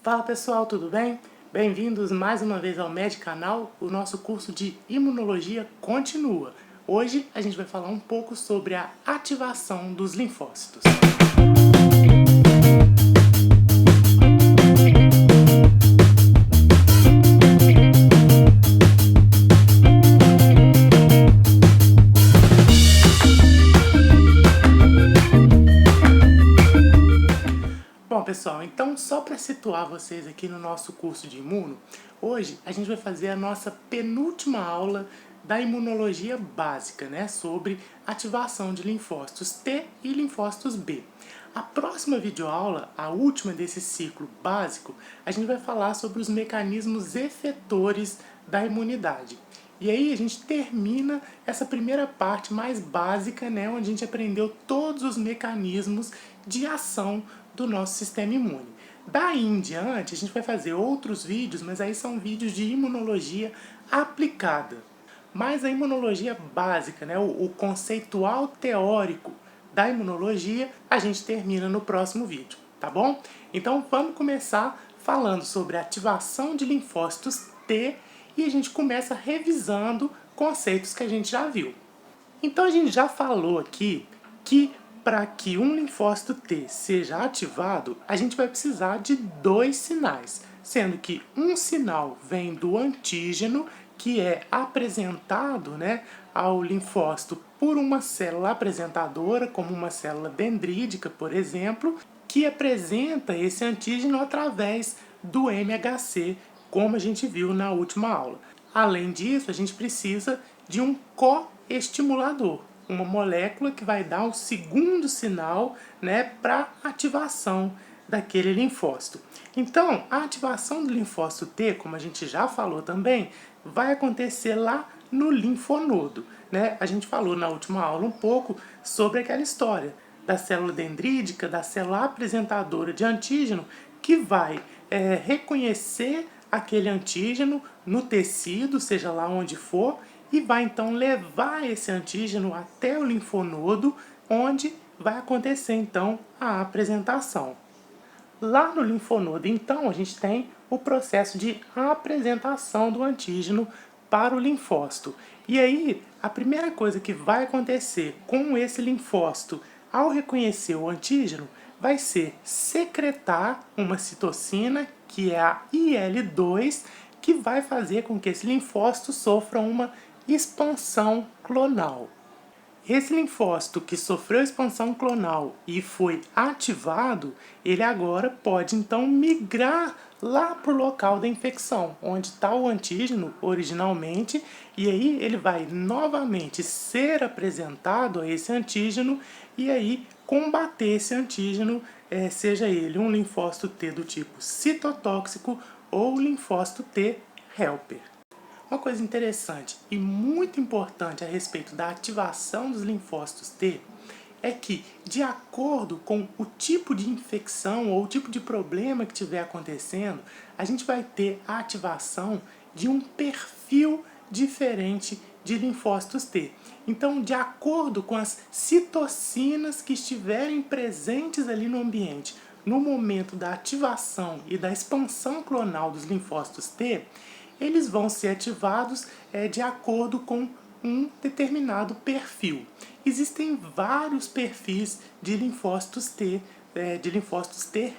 Fala pessoal, tudo bem? Bem-vindos mais uma vez ao Medicanal. O nosso curso de Imunologia continua. Hoje a gente vai falar um pouco sobre a ativação dos linfócitos. Bom pessoal, então só para situar vocês aqui no nosso curso de imuno, hoje a gente vai fazer a nossa penúltima aula da imunologia básica, né, sobre ativação de linfócitos T e linfócitos B. A próxima videoaula, a última desse ciclo básico, a gente vai falar sobre os mecanismos efetores da imunidade. E aí a gente termina essa primeira parte mais básica, né, onde a gente aprendeu todos os mecanismos de ação do nosso sistema imune. Daí em diante, a gente vai fazer outros vídeos, mas aí são vídeos de imunologia aplicada. Mas a imunologia básica, né, o conceitual teórico da imunologia, a gente termina no próximo vídeo, tá bom? Então vamos começar falando sobre a ativação de linfócitos T e a gente começa revisando conceitos que a gente já viu. Então a gente já falou aqui que para que um linfócito T seja ativado, a gente vai precisar de dois sinais, sendo que um sinal vem do antígeno, que é apresentado, né, ao linfócito por uma célula apresentadora, como uma célula dendrítica, por exemplo, que apresenta esse antígeno através do MHC, como a gente viu na última aula. Além disso, a gente precisa de um coestimulador, uma molécula que vai dar um segundo sinal, né, para ativação daquele linfócito. Então, a ativação do linfócito T, como a gente já falou também, vai acontecer lá no linfonodo, né? A gente falou na última aula um pouco sobre aquela história da célula dendrítica, da célula apresentadora de antígeno, que vai reconhecer aquele antígeno no tecido, seja lá onde for, e vai então levar esse antígeno até o linfonodo, onde vai acontecer então a apresentação. Lá no linfonodo, então, a gente tem o processo de apresentação do antígeno para o linfócito. E aí, a primeira coisa que vai acontecer com esse linfócito ao reconhecer o antígeno vai ser secretar uma citocina, que é a IL-2, que vai fazer com que esse linfócito sofra uma expansão clonal. Esse linfócito que sofreu expansão clonal e foi ativado, ele agora pode então migrar lá para o local da infecção, onde está o antígeno originalmente, e aí ele vai novamente ser apresentado a esse antígeno e aí combater esse antígeno, seja ele um linfócito T do tipo citotóxico ou linfócito T helper. Uma coisa interessante e muito importante a respeito da ativação dos linfócitos T é que, de acordo com o tipo de infecção ou o tipo de problema que estiver acontecendo, a gente vai ter a ativação de um perfil diferente de linfócitos T. Então, de acordo com as citocinas que estiverem presentes ali no ambiente, no momento da ativação e da expansão clonal dos linfócitos T, eles vão ser ativados de acordo com um determinado perfil. Existem vários perfis de linfócitos T,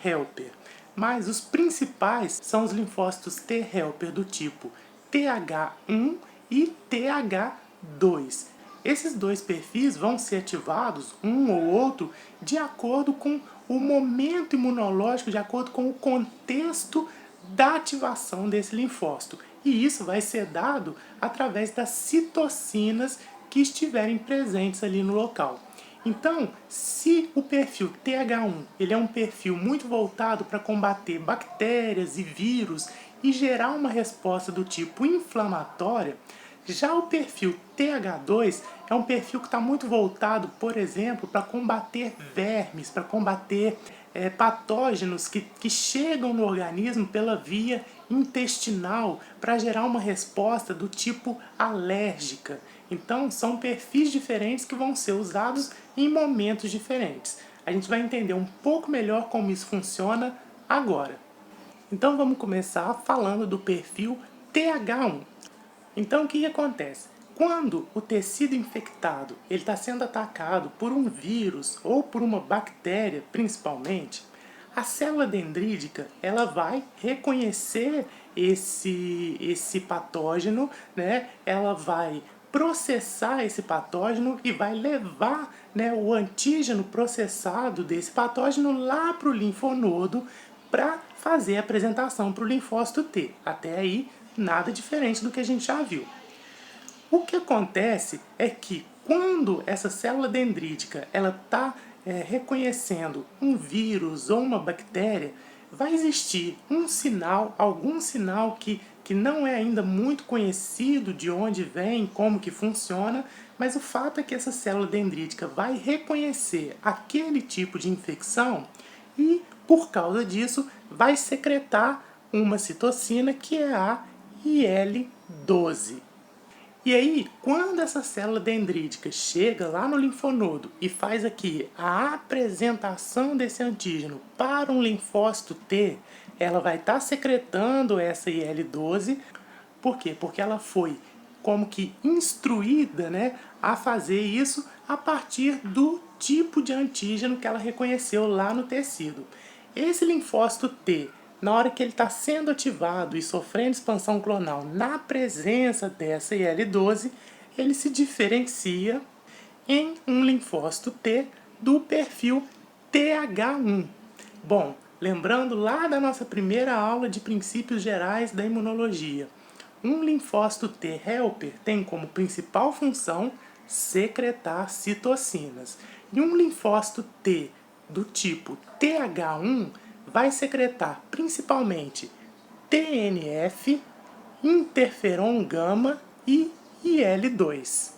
helper, mas os principais são os linfócitos T helper do tipo TH1 e TH2. Esses dois perfis vão ser ativados, um ou outro, de acordo com o momento imunológico, de acordo com o contexto da ativação desse linfócito. E isso vai ser dado através das citocinas que estiverem presentes ali no local. Então, se o perfil TH1 ele é um perfil muito voltado para combater bactérias e vírus e gerar uma resposta do tipo inflamatória, já o perfil TH2 é um perfil que está muito voltado, por exemplo, para combater vermes, para combater patógenos que chegam no organismo pela via intestinal para gerar uma resposta do tipo alérgica. Então, são perfis diferentes que vão ser usados em momentos diferentes. A gente vai entender um pouco melhor como isso funciona agora. Então vamos começar falando do perfil TH1. Então o que acontece? Quando o tecido infectado está sendo atacado por um vírus ou por uma bactéria, principalmente, a célula dendrítica ela vai reconhecer esse patógeno, né? Ela vai processar esse patógeno e vai levar, né, o antígeno processado desse patógeno lá para o linfonodo para fazer a apresentação para o linfócito T. Até aí, nada diferente do que a gente já viu. O que acontece é que quando essa célula dendrítica ela está reconhecendo um vírus ou uma bactéria, vai existir um sinal, algum sinal que não é ainda muito conhecido de onde vem, como que funciona, mas o fato é que essa célula dendrítica vai reconhecer aquele tipo de infecção e, por causa disso, vai secretar uma citocina que é a IL-12. E aí, quando essa célula dendrítica chega lá no linfonodo e faz aqui a apresentação desse antígeno para um linfócito T, ela vai estar secretando essa IL-12. Por quê? Porque ela foi como que instruída, né, a fazer isso a partir do tipo de antígeno que ela reconheceu lá no tecido. Esse linfócito T, na hora que ele está sendo ativado e sofrendo expansão clonal na presença dessa IL-12, ele se diferencia em um linfócito T do perfil TH1. Bom, lembrando lá da nossa primeira aula de princípios gerais da imunologia, um linfócito T helper tem como principal função secretar citocinas. E um linfócito T do tipo TH1 vai secretar principalmente TNF, interferon gama e IL-2.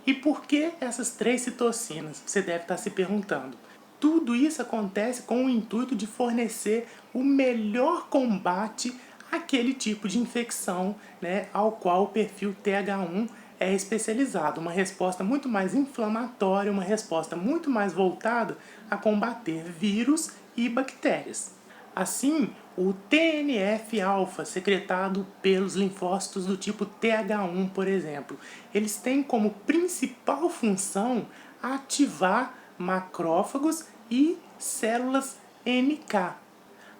E por que essas três citocinas? Você deve estar se perguntando. Tudo isso acontece com o intuito de fornecer o melhor combate àquele tipo de infecção, né, ao qual o perfil TH1 é especializado. Uma resposta muito mais inflamatória, uma resposta muito mais voltada a combater vírus e bactérias. Assim, o TNF-alfa, secretado pelos linfócitos do tipo TH1, por exemplo, eles têm como principal função ativar macrófagos e células NK.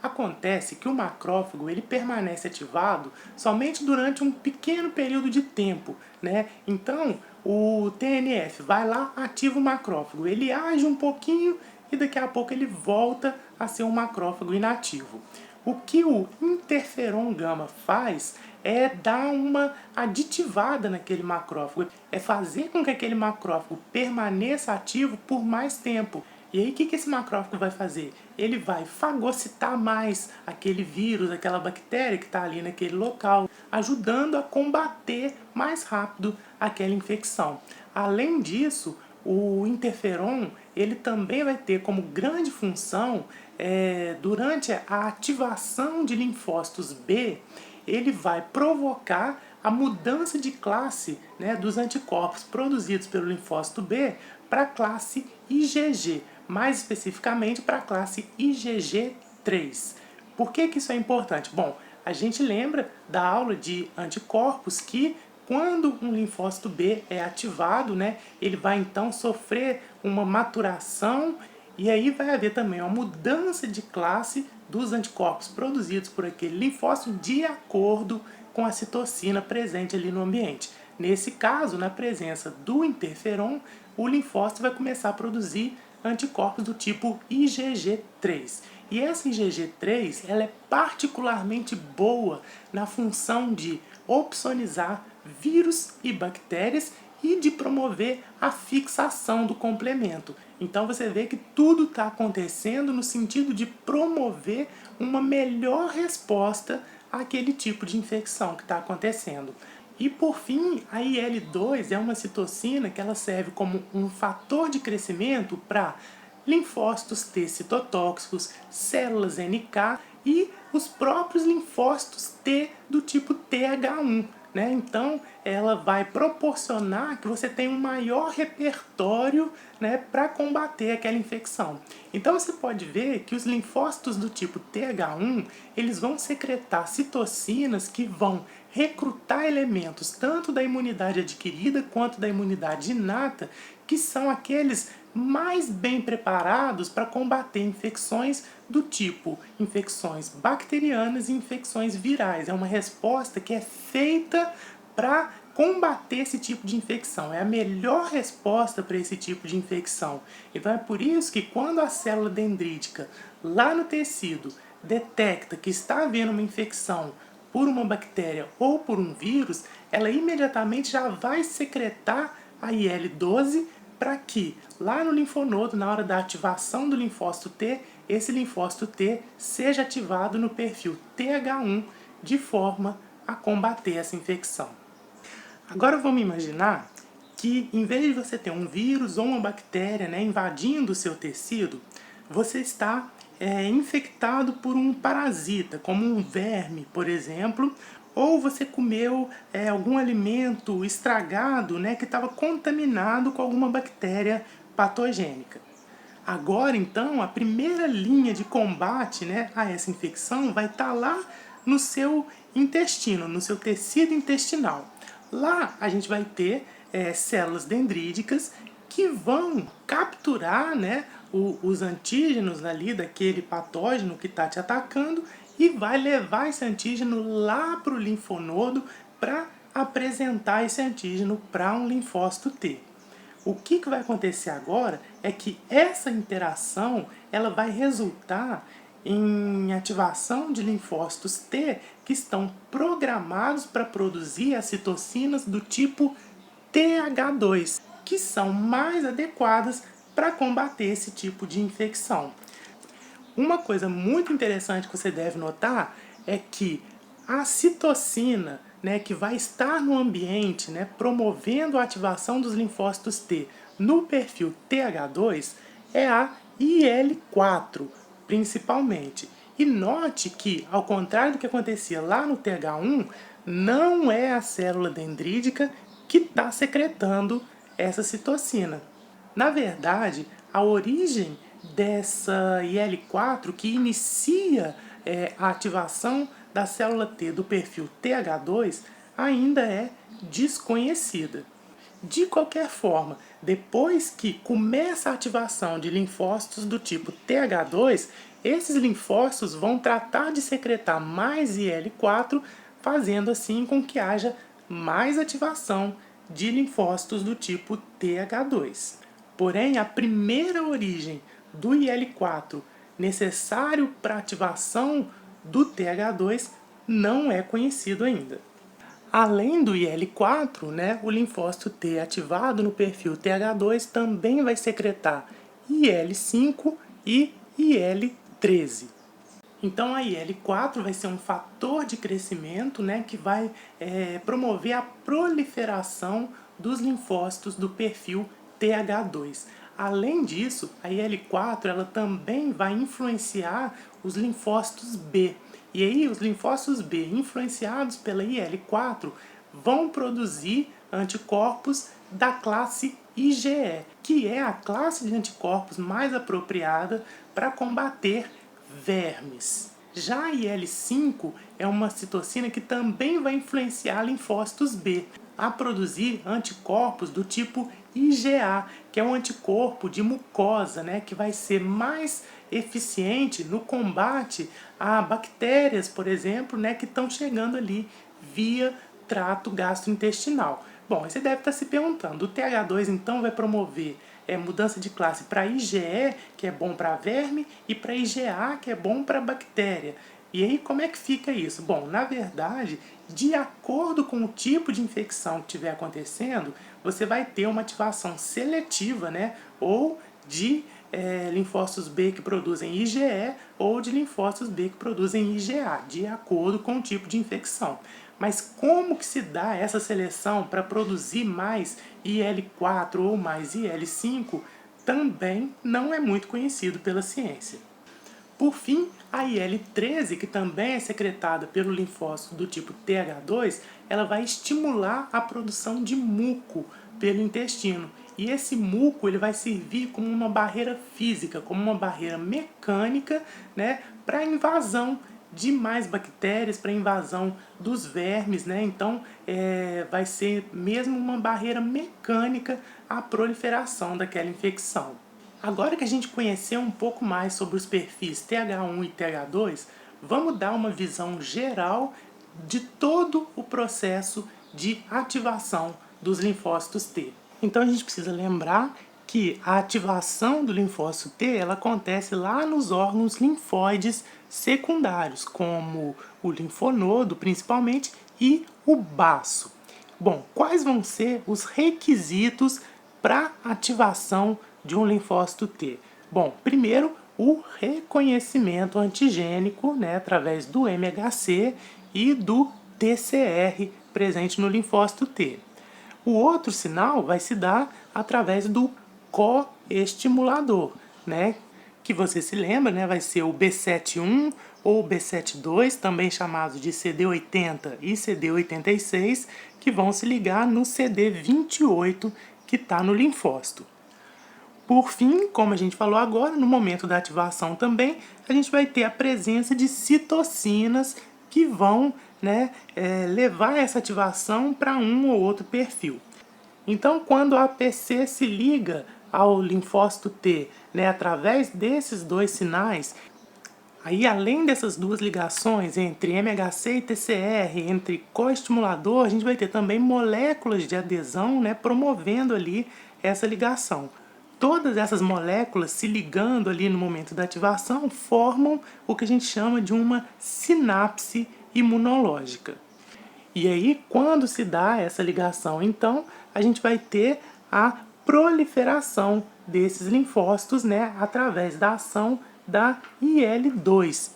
Acontece que o macrófago ele permanece ativado somente durante um pequeno período de tempo, né? Então, o TNF vai lá, ativa o macrófago, ele age um pouquinho e daqui a pouco ele volta a ser um macrófago inativo. O que o interferon gama faz é dar uma aditivada naquele macrófago, é fazer com que aquele macrófago permaneça ativo por mais tempo. E aí o que esse macrófago vai fazer? Ele vai fagocitar mais aquele vírus, aquela bactéria que está ali naquele local, ajudando a combater mais rápido aquela infecção. Além disso, o interferon ele também vai ter como grande função, durante a ativação de linfócitos B, ele vai provocar a mudança de classe, né, dos anticorpos produzidos pelo linfócito B para a classe IgG, mais especificamente para a classe IgG3. Por que isso é importante? Bom, a gente lembra da aula de anticorpos que quando um linfócito B é ativado, né, ele vai então sofrer uma maturação e aí vai haver também uma mudança de classe dos anticorpos produzidos por aquele linfócito de acordo com a citocina presente ali no ambiente. Nesse caso, na presença do interferon, o linfócito vai começar a produzir anticorpos do tipo IgG3. E essa IgG3 ela é particularmente boa na função de opsonizar vírus e bactérias e de promover a fixação do complemento. Então você vê que tudo está acontecendo no sentido de promover uma melhor resposta àquele tipo de infecção que está acontecendo. E por fim, a IL-2 é uma citocina que ela serve como um fator de crescimento para linfócitos T citotóxicos, células NK e os próprios linfócitos T do tipo TH1. né? Então ela vai proporcionar que você tenha um maior repertório, né, para combater aquela infecção. Então você pode ver que os linfócitos do tipo TH1, eles vão secretar citocinas que vão recrutar elementos tanto da imunidade adquirida quanto da imunidade inata, que são aqueles mais bem preparados para combater infecções do tipo infecções bacterianas e infecções virais. É uma resposta que é feita para combater esse tipo de infecção. É a melhor resposta para esse tipo de infecção. Então é por isso que quando a célula dendrítica lá no tecido detecta que está havendo uma infecção por uma bactéria ou por um vírus, ela imediatamente já vai secretar a IL-12 para que lá no linfonodo, na hora da ativação do linfócito T, esse linfócito T seja ativado no perfil TH1 de forma a combater essa infecção. Agora vamos imaginar que em vez de você ter um vírus ou uma bactéria, né, invadindo o seu tecido, você está infectado por um parasita, como um verme, por exemplo, ou você comeu algum alimento estragado, né, que estava contaminado com alguma bactéria patogênica. Agora, então, a primeira linha de combate, né, a essa infecção vai estar lá no seu intestino, no seu tecido intestinal. Lá a gente vai ter células dendríticas que vão capturar, né, os antígenos ali daquele patógeno que está te atacando e vai levar esse antígeno lá para o linfonodo para apresentar esse antígeno para um linfócito T. O que vai acontecer agora é que essa interação ela vai resultar em ativação de linfócitos T que estão programados para produzir as citocinas do tipo TH2, que são mais adequadas para combater esse tipo de infecção. Uma coisa muito interessante que você deve notar é que a citocina, né, que vai estar no ambiente, né, promovendo a ativação dos linfócitos T no perfil TH2 é a IL-4, principalmente. E note que, ao contrário do que acontecia lá no TH1, não é a célula dendrítica que está secretando essa citocina. Na verdade, a origem dessa IL-4 que inicia a ativação da célula T do perfil TH2 ainda é desconhecida. De qualquer forma, depois que começa a ativação de linfócitos do tipo TH2, esses linfócitos vão tratar de secretar mais IL-4, fazendo assim com que haja mais ativação de linfócitos do tipo TH2. Porém, a primeira origem do IL-4 necessário para ativação do TH2 não é conhecido ainda. Além do IL-4, né, o linfócito T ativado no perfil TH2 também vai secretar IL-5 e IL-13. Então a IL-4 vai ser um fator de crescimento, né, que vai promover a proliferação dos linfócitos do perfil TH2. Além disso, a IL-4 ela também vai influenciar os linfócitos B. E aí os linfócitos B influenciados pela IL-4 vão produzir anticorpos da classe IgE, que é a classe de anticorpos mais apropriada para combater vermes. Já a IL-5 é uma citocina que também vai influenciar linfócitos B a produzir anticorpos do tipo IgA, que é um anticorpo de mucosa, né, que vai ser mais eficiente no combate a bactérias, por exemplo, né, que estão chegando ali via trato gastrointestinal. Bom, você deve estar se perguntando, o TH2 então vai promover mudança de classe para IgE, que é bom para verme, e para IgA, que é bom para bactéria. E aí, como é que fica isso? Bom, na verdade, de acordo com o tipo de infecção que estiver acontecendo, você vai ter uma ativação seletiva, né? Ou de linfócitos B que produzem IgE ou de linfócitos B que produzem IgA, de acordo com o tipo de infecção. Mas como que se dá essa seleção para produzir mais IL-4 ou mais IL-5 também não é muito conhecido pela ciência. Por fim, a IL-13, que também é secretada pelo linfócito do tipo TH2, ela vai estimular a produção de muco pelo intestino. E esse muco ele vai servir como uma barreira física, como uma barreira mecânica, né, para a invasão de mais bactérias, para a invasão dos vermes, né? Então, vai ser mesmo uma barreira mecânica à proliferação daquela infecção. Agora que a gente conheceu um pouco mais sobre os perfis TH1 e TH2, vamos dar uma visão geral de todo o processo de ativação dos linfócitos T. Então a gente precisa lembrar que a ativação do linfócito T ela acontece lá nos órgãos linfóides secundários, como o linfonodo principalmente e o baço. Bom, quais vão ser os requisitos para ativação de um linfócito T? Bom, primeiro, o reconhecimento antigênico, né, através do MHC e do TCR presente no linfócito T. O outro sinal vai se dar através do coestimulador, né, que você se lembra, né, vai ser o B7-1 ou B7-2, também chamados de CD80 e CD86, que vão se ligar no CD28 que está no linfócito. Por fim, como a gente falou agora, no momento da ativação também, a gente vai ter a presença de citocinas que vão, né, levar essa ativação para um ou outro perfil. Então, quando a APC se liga ao linfócito T, né, através desses dois sinais, aí além dessas duas ligações entre MHC e TCR, entre coestimulador, a gente vai ter também moléculas de adesão, né, promovendo ali essa ligação. Todas essas moléculas se ligando ali no momento da ativação formam o que a gente chama de uma sinapse imunológica. E aí, quando se dá essa ligação, então, a gente vai ter a proliferação desses linfócitos, né, através da ação da IL-2.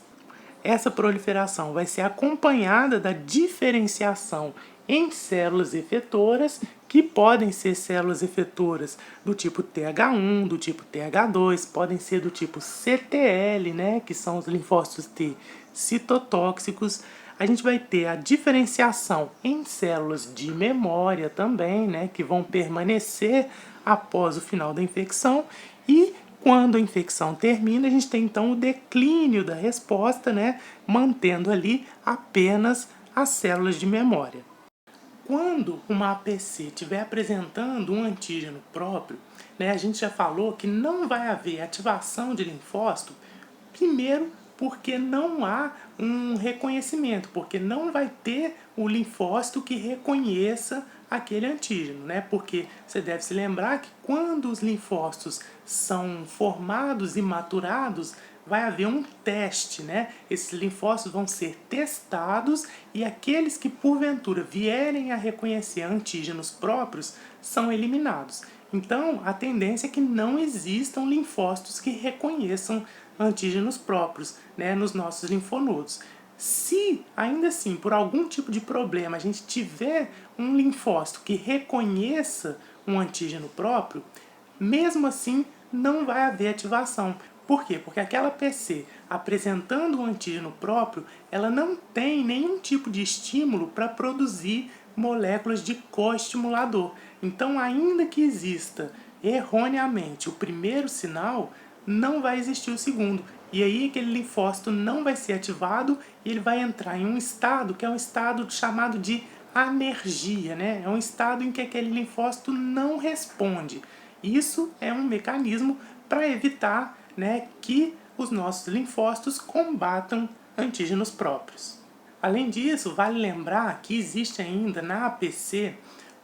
Essa proliferação vai ser acompanhada da diferenciação em células efetoras, que podem ser células efetoras do tipo TH1, do tipo TH2, podem ser do tipo CTL, né, que são os linfócitos T citotóxicos. A gente vai ter a diferenciação em células de memória também, né, que vão permanecer após o final da infecção. E quando a infecção termina, a gente tem então o declínio da resposta, né, mantendo ali apenas as células de memória. Quando uma APC estiver apresentando um antígeno próprio, né, a gente já falou que não vai haver ativação de linfócito, primeiro porque não há um reconhecimento, porque não vai ter o linfócito que reconheça aquele antígeno, né? Porque você deve se lembrar que quando os linfócitos são formados e maturados, vai haver um teste, né? Esses linfócitos vão ser testados e aqueles que porventura vierem a reconhecer antígenos próprios são eliminados. Então, a tendência é que não existam linfócitos que reconheçam antígenos próprios, né, nos nossos linfonodos. Se, ainda assim, por algum tipo de problema, a gente tiver um linfócito que reconheça um antígeno próprio, mesmo assim não vai haver ativação. Por quê? Porque aquela PC apresentando um antígeno próprio, ela não tem nenhum tipo de estímulo para produzir moléculas de coestimulador. Então, ainda que exista erroneamente o primeiro sinal, não vai existir o segundo. E aí aquele linfócito não vai ser ativado e ele vai entrar em um estado que é um estado chamado de anergia, né? É um estado em que aquele linfócito não responde. Isso é um mecanismo para evitar, né, que os nossos linfócitos combatam antígenos próprios. Além disso, vale lembrar que existe ainda na APC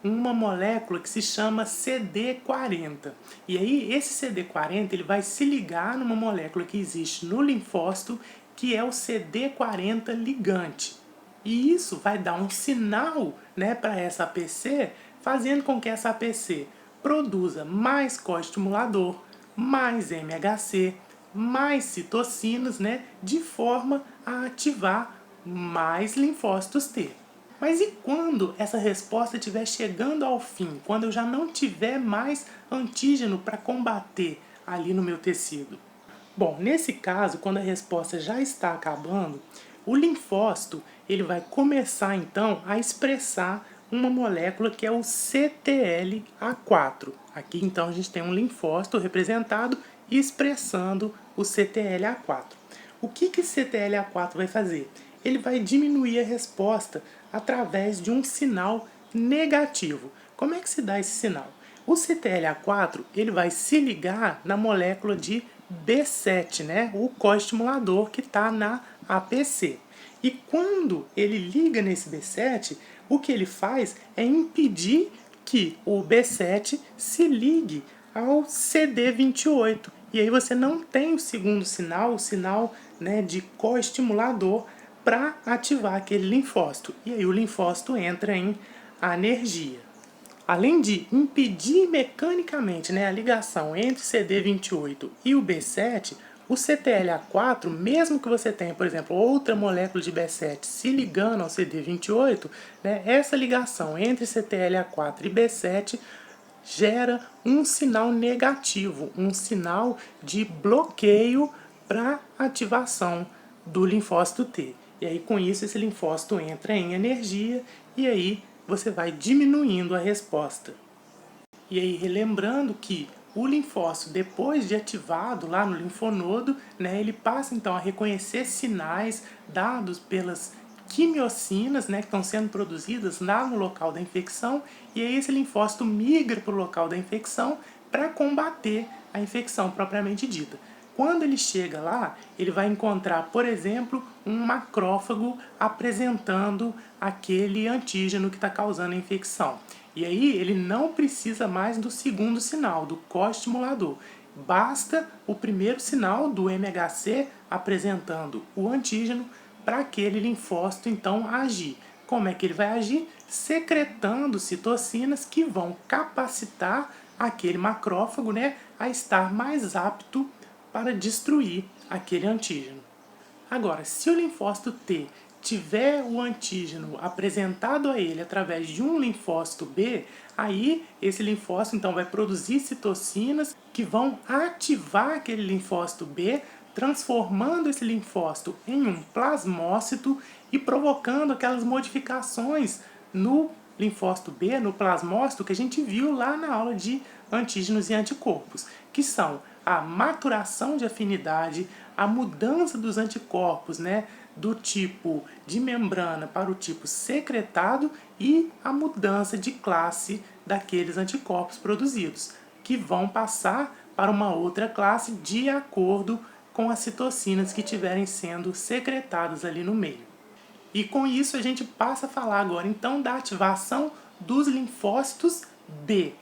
uma molécula que se chama CD40. E aí esse CD40 ele vai se ligar numa molécula que existe no linfócito, que é o CD40 ligante. E isso vai dar um sinal, né, para essa APC, fazendo com que essa APC produza mais coestimulador, mais MHC, mais citocinas, né, de forma a ativar mais linfócitos T. Mas e quando essa resposta estiver chegando ao fim? Quando eu já não tiver mais antígeno para combater ali no meu tecido? Bom, nesse caso, quando a resposta já está acabando, o linfócito ele vai começar então a expressar uma molécula que é o CTLA4. Aqui então a gente tem um linfócito representado e expressando o CTLA4. O que esse CTLA4 vai fazer? Ele vai diminuir a resposta através de um sinal negativo. Como é que se dá esse sinal? O CTLA4 ele vai se ligar na molécula de B7, né? O coestimulador que está na APC. E quando ele liga nesse B7, o que ele faz é impedir que o B7 se ligue ao CD28. E aí você não tem o segundo sinal, o sinal, né, de coestimulador para ativar aquele linfócito. E aí o linfócito entra em anergia. Além de impedir mecanicamente, né, a ligação entre CD28 e o B7, o CTLA4, mesmo que você tenha, por exemplo, outra molécula de B7 se ligando ao CD28, né, essa ligação entre CTLA4 e B7 gera um sinal negativo, um sinal de bloqueio para ativação do linfócito T. E aí com isso esse linfócito entra em energia e aí você vai diminuindo a resposta. E aí relembrando que o linfócito, depois de ativado lá no linfonodo, né, ele passa então a reconhecer sinais dados pelas quimiocinas, né, que estão sendo produzidas lá no local da infecção, e aí esse linfócito migra para o local da infecção para combater a infecção propriamente dita. Quando ele chega lá, ele vai encontrar, por exemplo, um macrófago apresentando aquele antígeno que está causando a infecção. E aí ele não precisa mais do segundo sinal, do coestimulador. Basta o primeiro sinal do MHC apresentando o antígeno para aquele linfócito então agir. Como é que ele vai agir? Secretando citocinas que vão capacitar aquele macrófago, né, a estar mais apto para destruir aquele antígeno. Agora, se o linfócito T tiver o antígeno apresentado a ele através de um linfócito B, aí esse linfócito então vai produzir citocinas que vão ativar aquele linfócito B, transformando esse linfócito em um plasmócito e provocando aquelas modificações no linfócito B, no plasmócito, que a gente viu lá na aula de antígenos e anticorpos, que são a maturação de afinidade, a mudança dos anticorpos, né, do tipo de membrana para o tipo secretado e a mudança de classe daqueles anticorpos produzidos, que vão passar para uma outra classe de acordo com as citocinas que estiverem sendo secretadas ali no meio. E com isso a gente passa a falar agora então da ativação dos linfócitos B.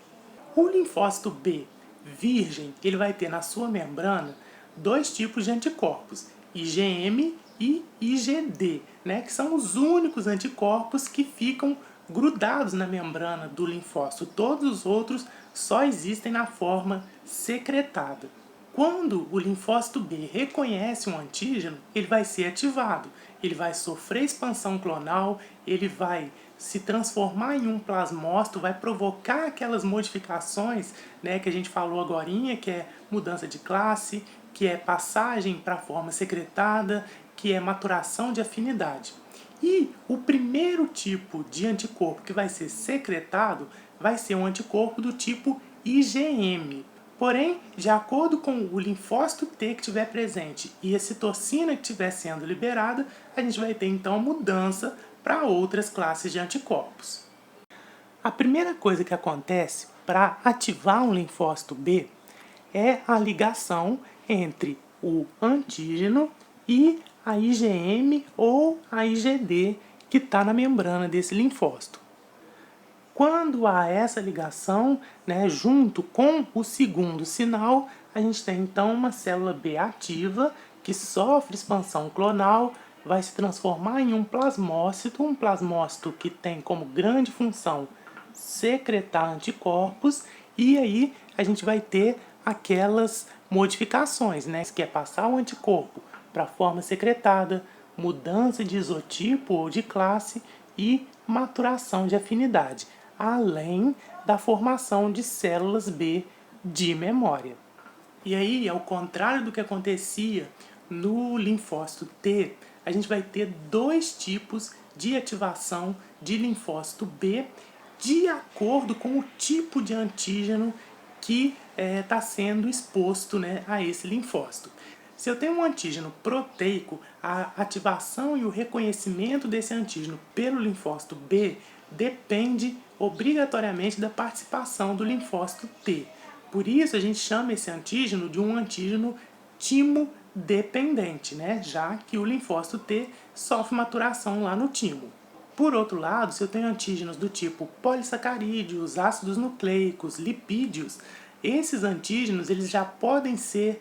O linfócito B virgem, ele vai ter na sua membrana dois tipos de anticorpos, IgM e IgD, né, que são os únicos anticorpos que ficam grudados na membrana do linfócito. Todos os outros só existem na forma secretada. Quando o linfócito B reconhece um antígeno, ele vai ser ativado, ele vai sofrer expansão clonal, ele vai se transformar em um plasmócito, vai provocar aquelas modificações, né, que a gente falou agorinha, que é mudança de classe, que é passagem para a forma secretada, que é maturação de afinidade. E o primeiro tipo de anticorpo que vai ser secretado vai ser um anticorpo do tipo IgM. Porém, de acordo com o linfócito T que estiver presente e a citocina que estiver sendo liberada, a gente vai ter então mudança para outras classes de anticorpos. A primeira coisa que acontece para ativar um linfócito B é a ligação entre o antígeno e a IgM ou a IgD que está na membrana desse linfócito. Quando há essa ligação, né, junto com o segundo sinal, a gente tem então uma célula B ativa que sofre expansão clonal, vai se transformar em um plasmócito que tem como grande função secretar anticorpos, e aí a gente vai ter aquelas modificações, né, que é passar o anticorpo para a forma secretada, mudança de isotipo ou de classe e maturação de afinidade, além da formação de células B de memória. E aí, ao contrário do que acontecia no linfócito T, a gente vai ter dois tipos de ativação de linfócito B de acordo com o tipo de antígeno que está sendo exposto, né, a esse linfócito. Se eu tenho um antígeno proteico, a ativação e o reconhecimento desse antígeno pelo linfócito B depende obrigatoriamente da participação do linfócito T. Por isso a gente chama esse antígeno de um antígeno timo-dependente, né? Já que o linfócito T sofre maturação lá no timo. Por outro lado, se eu tenho antígenos do tipo polissacarídeos, ácidos nucleicos, lipídios, esses antígenos eles já podem ser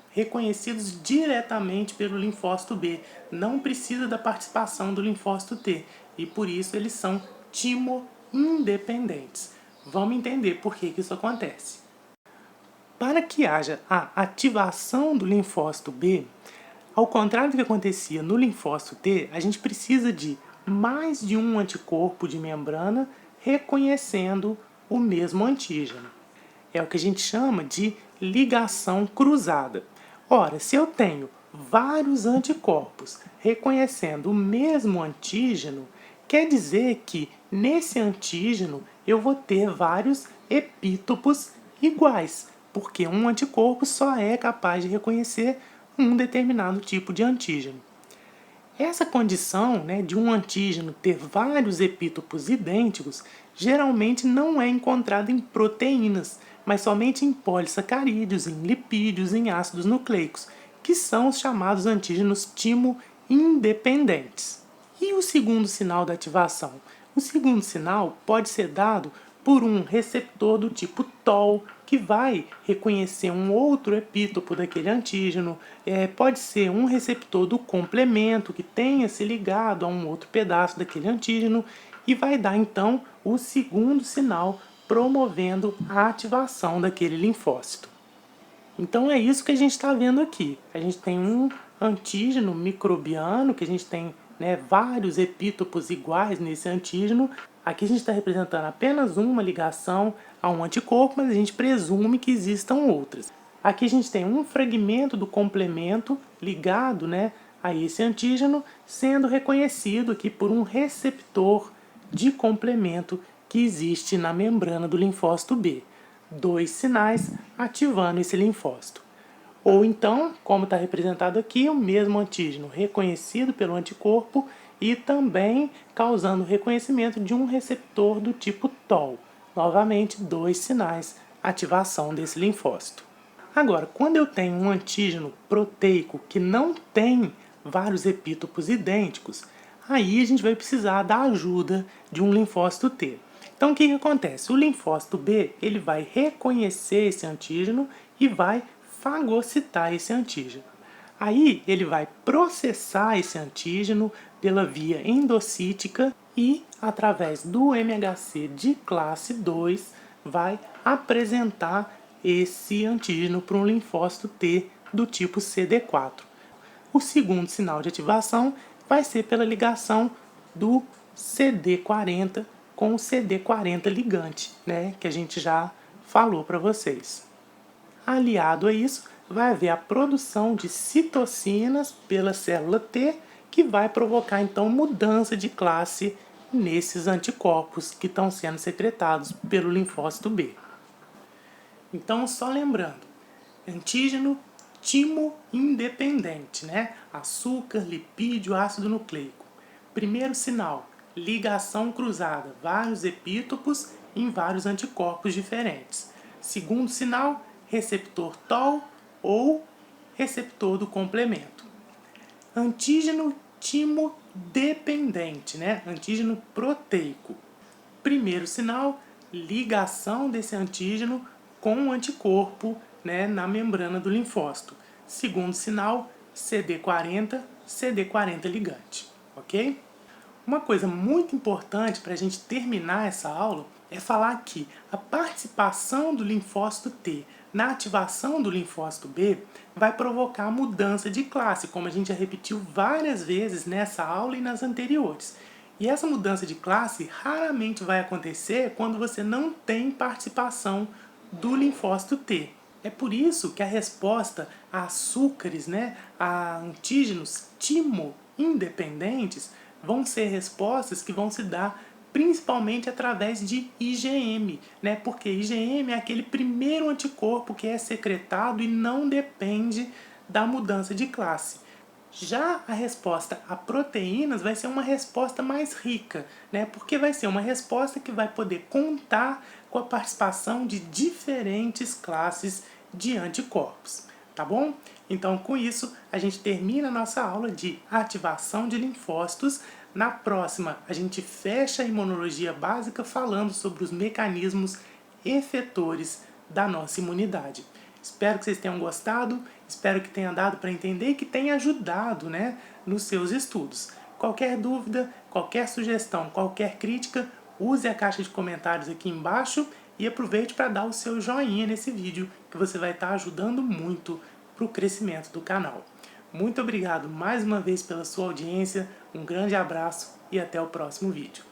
reconhecidos diretamente pelo linfócito B. Não precisa da participação do linfócito T. E por isso eles são timo-independentes. Vamos entender por que isso acontece. Para que haja a ativação do linfócito B, ao contrário do que acontecia no linfócito T, a gente precisa de mais de um anticorpo de membrana reconhecendo o mesmo antígeno. É o que a gente chama de ligação cruzada. Ora, se eu tenho vários anticorpos reconhecendo o mesmo antígeno, quer dizer que nesse antígeno eu vou ter vários epítopos iguais, porque um anticorpo só é capaz de reconhecer um determinado tipo de antígeno. Essa condição, né, de um antígeno ter vários epítopos idênticos geralmente não é encontrada em proteínas, mas somente em polissacarídeos, em lipídios, em ácidos nucleicos, que são os chamados antígenos timo-independentes. E o segundo sinal da ativação? O segundo sinal pode ser dado por um receptor do tipo TOL, que vai reconhecer um outro epítopo daquele antígeno. Pode ser um receptor do complemento, que tenha se ligado a um outro pedaço daquele antígeno, e vai dar então o segundo sinal, promovendo a ativação daquele linfócito. Então é isso que a gente está vendo aqui. A gente tem um antígeno microbiano, que a gente tem, né, vários epítopos iguais nesse antígeno. Aqui a gente está representando apenas uma ligação a um anticorpo, mas a gente presume que existam outras. Aqui a gente tem um fragmento do complemento ligado, né, a esse antígeno, sendo reconhecido aqui por um receptor de complemento que existe na membrana do linfócito B. Dois sinais ativando esse linfócito. Ou então, como está representado aqui, o mesmo antígeno reconhecido pelo anticorpo e também causando reconhecimento de um receptor do tipo TOL. Novamente, dois sinais, ativação desse linfócito. Agora, quando eu tenho um antígeno proteico que não tem vários epítopos idênticos, aí a gente vai precisar da ajuda de um linfócito T. Então, o que acontece? O linfócito B ele vai reconhecer esse antígeno e vai fagocitar esse antígeno. Aí ele vai processar esse antígeno pela via endocítica e, através do MHC de classe 2, vai apresentar esse antígeno para um linfócito T do tipo CD4. O segundo sinal de ativação vai ser pela ligação do CD40 com o CD40 ligante, né, que a gente já falou para vocês. Aliado a isso, vai haver a produção de citocinas pela célula T, que vai provocar então mudança de classe nesses anticorpos que estão sendo secretados pelo linfócito B. Então, só lembrando, antígeno timo-independente, né? Açúcar, lipídio, ácido nucleico. Primeiro sinal, ligação cruzada, vários epítopos em vários anticorpos diferentes. Segundo sinal, receptor TOL ou receptor do complemento. Antígeno timo-dependente, né? Antígeno proteico. Primeiro sinal, ligação desse antígeno com o anticorpo, né, na membrana do linfócito. Segundo sinal, CD40, CD40 ligante, ok? Uma coisa muito importante para a gente terminar essa aula é falar que a participação do linfócito T na ativação do linfócito B vai provocar mudança de classe, como a gente já repetiu várias vezes nessa aula e nas anteriores. E essa mudança de classe raramente vai acontecer quando você não tem participação do linfócito T. É por isso que a resposta a açúcares, né, a antígenos timo-independentes, vão ser respostas que vão se dar principalmente através de IgM, né? Porque IgM é aquele primeiro anticorpo que é secretado e não depende da mudança de classe. Já a resposta a proteínas vai ser uma resposta mais rica, né? Porque vai ser uma resposta que vai poder contar com a participação de diferentes classes de anticorpos, tá bom? Então, com isso, a gente termina a nossa aula de ativação de linfócitos. Na próxima, a gente fecha a imunologia básica falando sobre os mecanismos efetores da nossa imunidade. Espero que vocês tenham gostado, espero que tenha dado para entender e que tenha ajudado, né, nos seus estudos. Qualquer dúvida, qualquer sugestão, qualquer crítica, use a caixa de comentários aqui embaixo e aproveite para dar o seu joinha nesse vídeo, que você vai estar ajudando muito para o crescimento do canal. Muito obrigado mais uma vez pela sua audiência, um grande abraço e até o próximo vídeo.